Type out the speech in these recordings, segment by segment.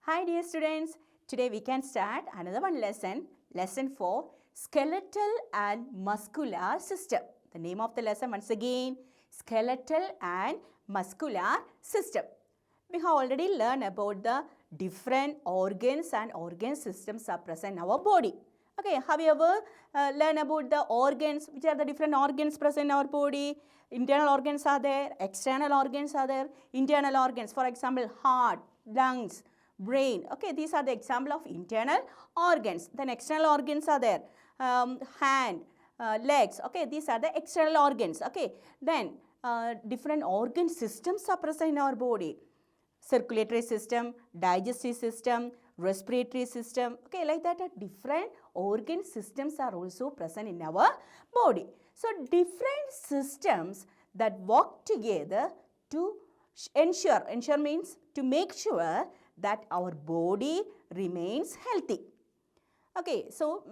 Hi dear students, today we can start another one lesson, lesson 4, skeletal and muscular system. The name of the lesson once again, skeletal and muscular system. We have already learned about the different organs and organ systems are present in our body. Okay, have you ever learned about the organs? Which are the different organs present in our body? Internal organs are there, external organs are there, internal organs, for example, heart, lungs, brain. Okay, these are the example of internal organs. Then external organs are there, hand, legs. Okay, these are the external organs. Okay, then different organ systems are present in our body. Circulatory system, digestive system, respiratory system. Okay, like that different organ systems are also present in our body. So, different systems that work together to ensure means to make sure that our body remains healthy. Okay, so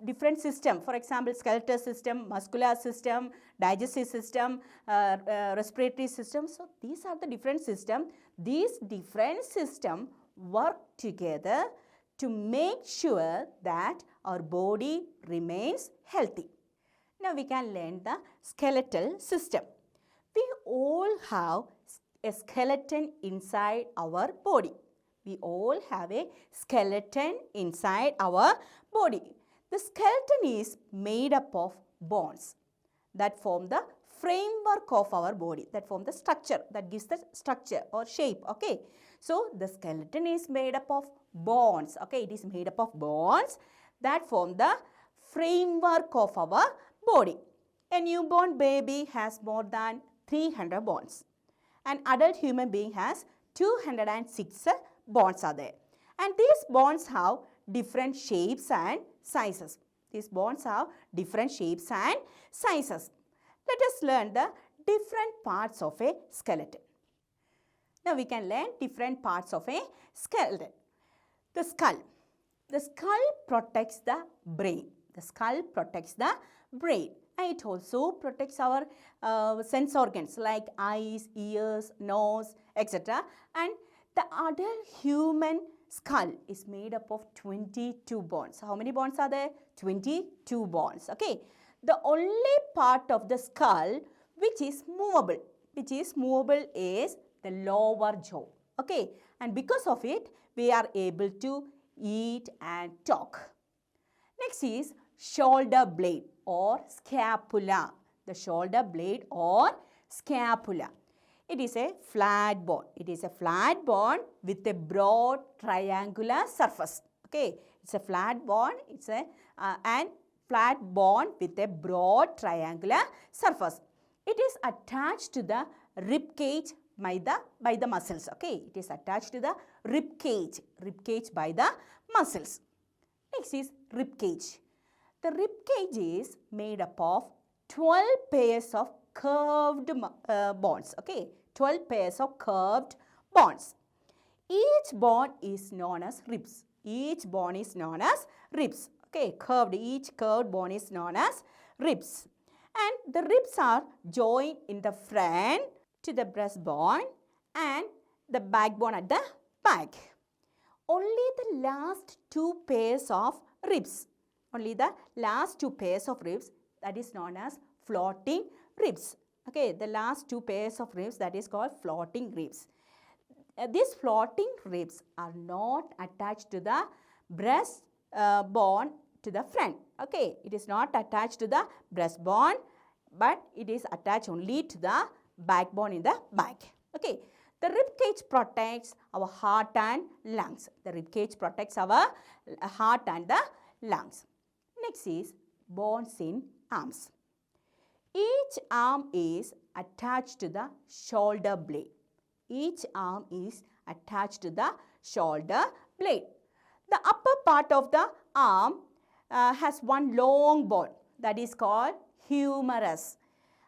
different system, for example, skeletal system, muscular system, digestive system, respiratory system. So, these are the different systems. These different systems work together to make sure that our body remains healthy. Now, we can learn the skeletal system. We all have a skeleton inside our body. We all have a skeleton inside our body. The skeleton is made up of bones that form the framework of our body, that form the structure, that gives the structure or shape. Okay, so the skeleton is made up of bones. Okay, it is made up of bones that form the framework of our body. A newborn baby has more than 300 bones. An adult human being has 206 bones are there. And these bones have different shapes and sizes. These bones have different shapes and sizes. Let us learn the different parts of a skeleton. Now we can learn different parts of a skeleton. The skull. The skull protects the brain. The skull protects the brain. And it also protects our sense organs like eyes, ears, nose, etc. And the adult human skull is made up of 22 bones. How many bones are there? 22 bones. Okay. The only part of the skull which is movable is the lower jaw. Okay. And because of it, we are able to eat and talk. Next is shoulder blade or scapula. The shoulder blade or scapula. It is a flat bone. It is a flat bone with a broad triangular surface. Okay, it's a flat bone. It's a and flat bone with a broad triangular surface. It is attached to the rib cage by the muscles. Okay, it is attached to the rib cage by the muscles. Next is rib cage. The rib cage is made up of 12 pairs of curved bones. Okay, 12 pairs of curved bones. Each bone is known as ribs. Each bone is known as ribs. Okay, each curved bone is known as ribs. And the ribs are joined in the front to the breastbone and the backbone at the back. Only the last two pairs of ribs, that is known as floating ribs. Okay, the last two pairs of ribs, that is called floating ribs. These floating ribs are not attached to the breastbone to the front. Okay, it is not attached to the breastbone, but it is attached only to the backbone in the back. Okay, the rib cage protects our heart and lungs. The rib cage protects our heart and the lungs. Next is bones in arms. Each arm is attached to the shoulder blade. Each arm is attached to the shoulder blade. The upper part of the arm has one long bone that is called humerus.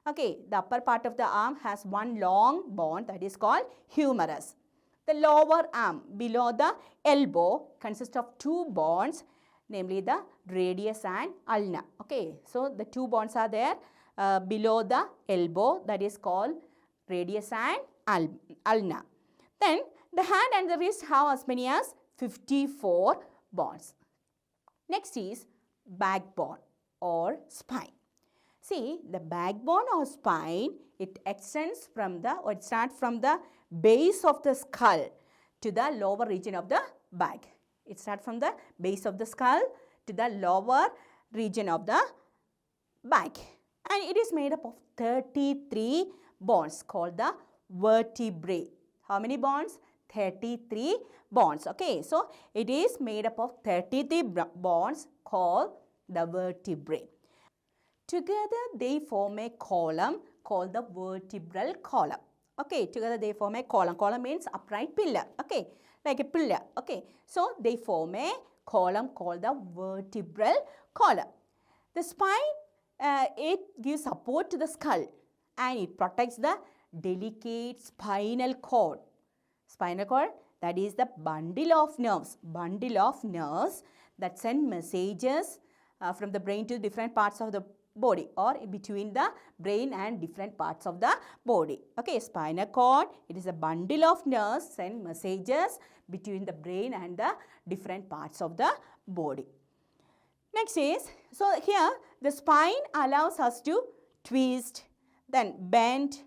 Okay, the upper part of the arm has one long bone that is called humerus. The lower arm below the elbow consists of two bones, namely the radius and ulna. Okay, so the two bones are there below the elbow, that is called radius and ulna. Then The hand and the wrist have as many as 54 bones. Next is backbone or spine. See, the backbone or spine, it extends from the, or it starts from the base of the skull to the lower region of the back. It starts from the base of the skull to the lower region of the back. And it is made up of 33 bones called the vertebrae. How many bones? 33 bones. Okay, so it is made up of 33 bones called the vertebrae. Together they form a column called the vertebral column. Okay, together they form a column. Column means upright pillar. Okay, like a pillar. Okay, so they form a column called the vertebral column. The spine, it gives support to the skull and it protects the delicate spinal cord. Spinal cord, that is the bundle of nerves. Bundle of nerves that send messages from the brain to different parts of the body or between the brain and different parts of the body. Okay, spinal cord, it is a bundle of nerves send messages between the brain and the different parts of the body. Next is, so here the spine allows us to twist, then bend,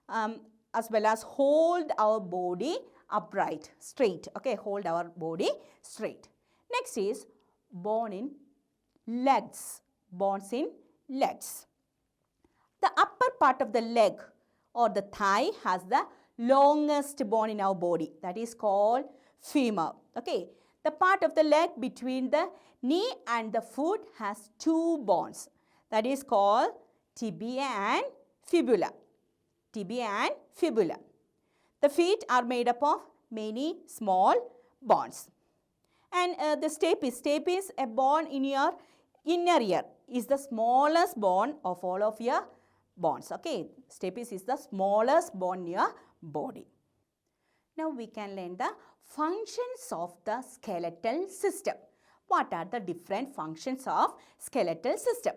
as well as hold our body upright, straight. Okay, hold our body straight. Next is bone in legs, bones in legs. The upper part of the leg or the thigh has the longest bone in our body, that is called femur. Okay, the part of the leg between the knee and the foot has two bones, that is called tibia and fibula. Tibia and fibula. The feet are made up of many small bones. And the stapes is a bone in your inner ear, is the smallest bone of all of your bones. Okay, stapes is the smallest bone in your body. Now we can learn the functions of the skeletal system. What are the different functions of skeletal system?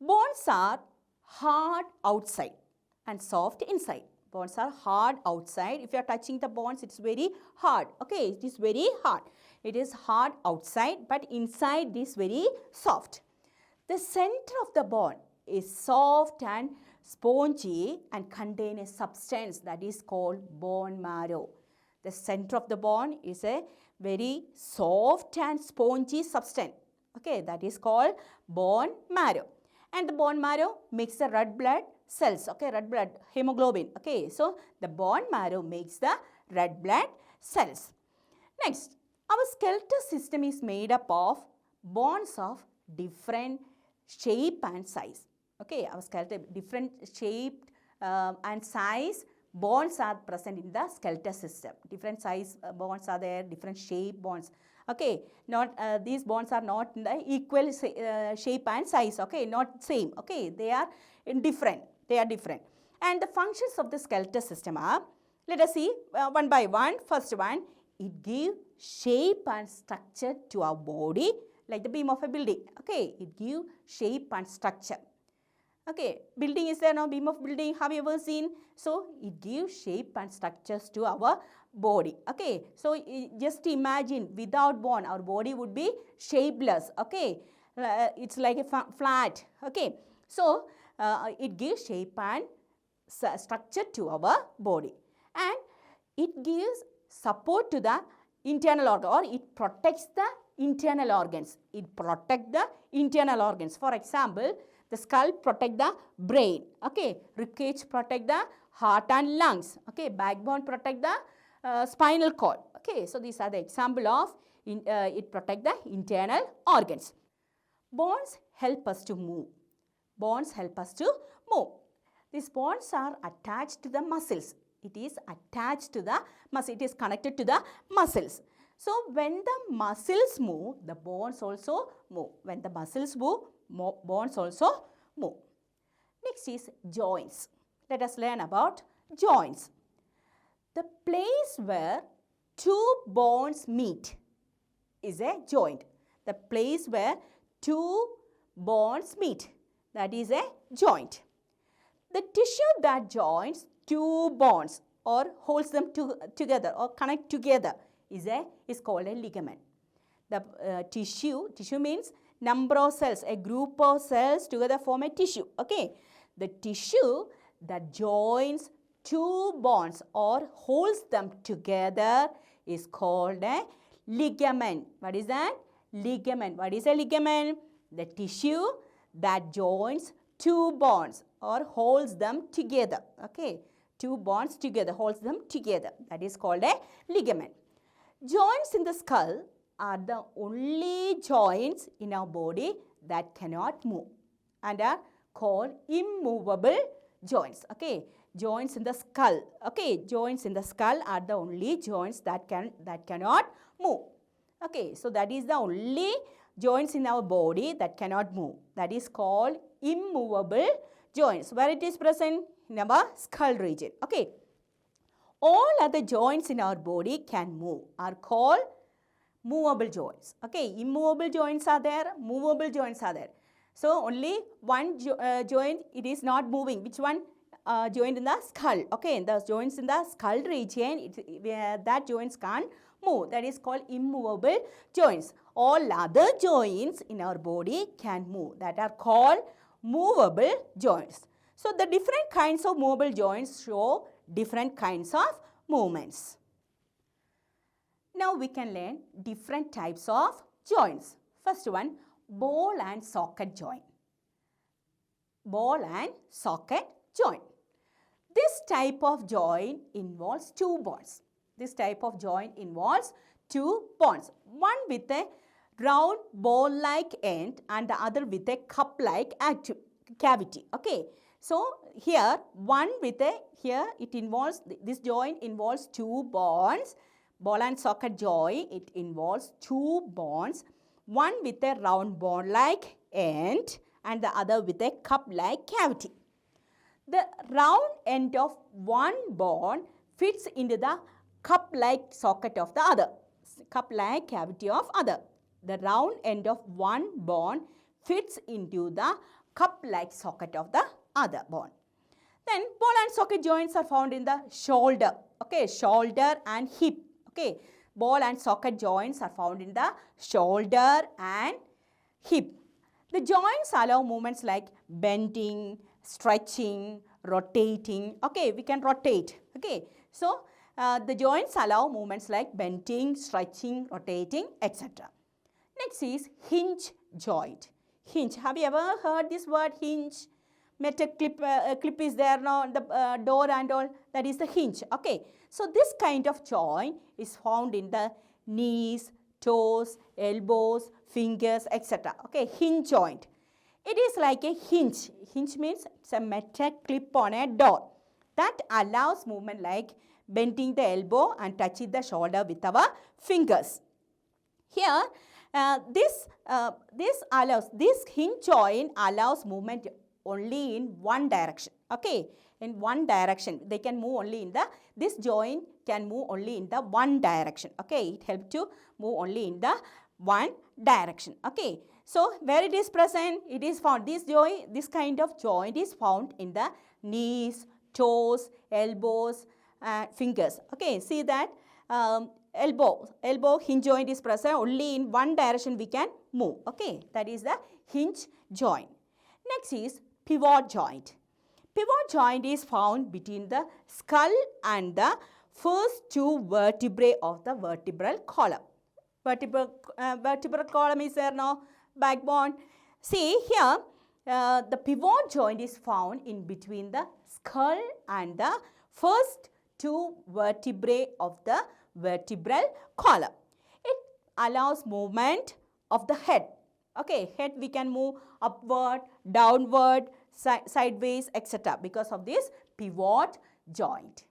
Bones are hard outside and soft inside. Bones are hard outside. If you are touching the bones, it's very hard. Okay, it is very hard. It is hard outside, but inside it is very soft. The center of the bone is soft and spongy and contain a substance that is called bone marrow. The center of the bone is a very soft and spongy substance. Okay, that is called bone marrow. And the bone marrow makes the red blood cells. Okay, red blood, hemoglobin. Okay, so the bone marrow makes the red blood cells. Next, our skeletal system is made up of bones of different shape and size. Okay, our skeletal different shape and size bones are present in the skeletal system. Different size bones are there, different shape bones. Okay, not these bones are not in the equal shape and size. Okay, not same. Okay, they are different. They are different. And the functions of the skeletal system are, let us see one by one. First one, it gives shape and structure to our body like the beam of a building. Okay, it gives shape and structure. Okay, building is there now, beam of building, have you ever seen? So, it gives shape and structures to our body. Okay, so just imagine without bone, our body would be shapeless. Okay, it's like a flat. Okay, so it gives shape and structure to our body. And it gives support to the internal organ, or it protects the internal organs. It protects the internal organs. For example, the skull protects the brain. Okay, ribcage protects the heart and lungs. Okay, backbone protects the spinal cord. Okay, so these are the example of it protects the internal organs. Bones help us to move. Bones help us to move. These bones are attached to the muscles. It is attached to the muscle. It is connected to the muscles. So, when the muscles move, the bones also move. When the muscles move, bones also move. Next is joints. Let us learn about joints. The place where two bones meet is a joint. The place where two bones meet, that is a joint. The tissue that joins two bones or holds them together or connect together is called a ligament. The tissue means number of cells, a group of cells together form a tissue. Okay, the tissue that joins two bones or holds them together is called a ligament. What is that? Ligament. What is a ligament? The tissue that joins two bonds or holds them together. Okay, two bonds together, holds them together. That is called a ligament. Joints in the skull are the only joints in our body that cannot move and are called immovable joints. Okay, joints in the skull. Okay, joints in the skull are the only joints that cannot move. Okay, so that is the only joints in our body that cannot move. That is called immovable joints. Where it is present? In our skull region. Okay, all other joints in our body can move, are called movable joints. Okay, immovable joints are there, movable joints are there. So only one joint it is not moving. Which one? Joint in the skull. Okay, the joints in the skull region, that joints can't move. That is called immovable joints. All other joints in our body can move. That are called movable joints. So the different kinds of movable joints show different kinds of movements. Now we can learn different types of joints. First one, ball and socket joint. Ball and socket joint. This type of joint involves two bonds. This type of joint involves two bonds. One with a round ball-like end and the other with a cup-like cavity. Okay. So here this joint involves two bonds. Ball and socket joint, it involves two bonds. One with a round ball-like end and the other with a cup-like cavity. The round end of one bond fits into the cup-like socket of the other. Cup-like cavity of other. The round end of one bond fits into the cup-like socket of the other bone. Then ball and socket joints are found in the shoulder. Okay, shoulder and hip. Okay, ball and socket joints are found in the shoulder and hip. The joints allow movements like bending, stretching, rotating. Okay, we can rotate. Okay, so the joints allow movements like bending, stretching, rotating, etc. Next is hinge joint. Hinge. Have you ever heard this word hinge? Metal clip is there now on the door and all. That is the hinge. Okay. So this kind of joint is found in the knees, toes, elbows, fingers, etc. Okay. Hinge joint. It is like a hinge. Hinge means it's a metal clip on a door that allows movement like bending the elbow and touching the shoulder with our fingers. Here, this hinge joint allows movement only in one direction. Okay, in one direction. They can move only in this joint can move only in the one direction. Okay, it helps to move only in the one direction. Okay, so where it is present? It is found, this kind of joint is found in the knees, toes, elbows, fingers. Okay, see that elbow hinge joint is present only in one direction we can move. Okay, that is the hinge joint. Next is pivot joint. Pivot joint is found between the skull and the first two vertebrae of the vertebral column. Vertebral column is there now, backbone. See here, the pivot joint is found in between the skull and the first two vertebrae of the vertebral column. It allows movement of the head. Okay, head we can move upward, downward, sideways, etc. because of this pivot joint.